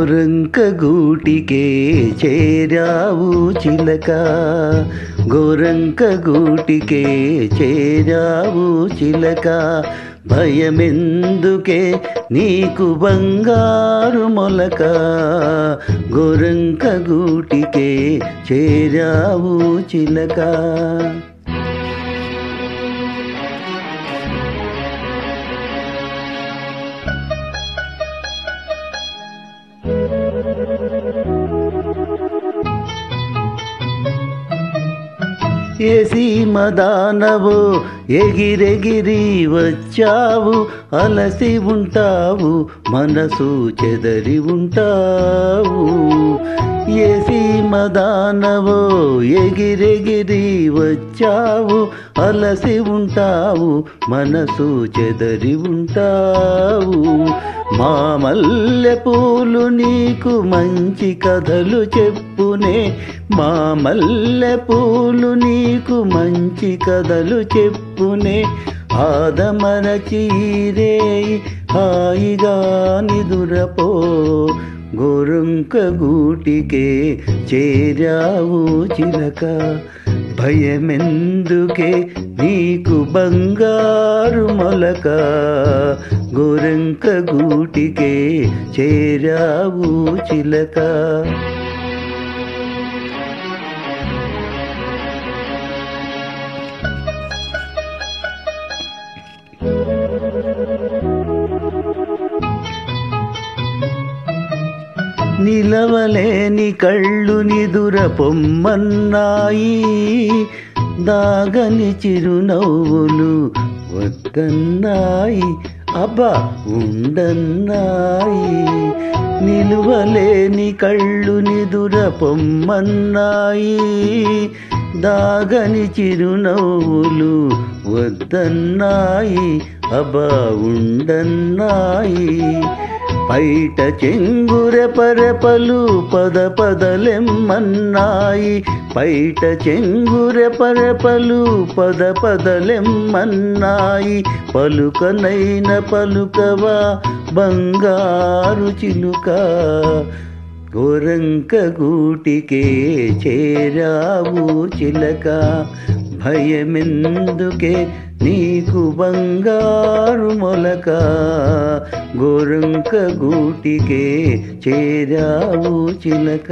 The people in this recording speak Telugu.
గోరంక గూటికే చేరావు చిలక, గోరంక గూటికే చేరావు చిలక. భయమెందుకే నీకు బంగారు మొలక, గోరంక గూటికే చేరావు చిలక. ఏ సీమదానవో ఎగిరెగిరి వచ్చావు, అలసి ఉంటావు మనసు చెదరి ఉంటావు. ఏ సీమదానవో ఎగిరెగిరి వచ్చావు, అలసి ఉంటావు మనసు చెదరి ఉంటావు. మా మల్లె పూలు నీకు మంచి కథలు చెప్పునే, మా మల్లె పూలు నీకు మంచి కథలు చెప్పునే. ఆదమరచి రేయి హాయిగా నిదురపో, గోరంక గూటికే చేరావు చిలక. భయమెందుకే నీకు బంగారు మొలక, గోరంక గూటికే చేరావు చిలక. నిలవలేని కళ్ళు నిదుర పొమ్మన్నాయి, దాగని చిరునవ్వులు వద్దన్నాయి, అబ్బా ఉండన్నాయి. నిలువలేని కళ్ళు నిదుర పొమ్మన్నాయి, దాగని చిరునవ్వులు వద్దన్నాయి, అబ్బా ఉండన్నాయి. పైట చెంగురె పరెపలు పద పదలెమ్మన్నాయి, పైట చెంగురె పరెపలు పద పదలెమ్మన్నాయి. పలుకనైన పలుకవా బంగారు చిలుక, గోరంక గూటికే చేరావు చిలక. భయమెందుకే నీకు బంగారు మొలక, గోరంక గూటికే చేరావు చిలక.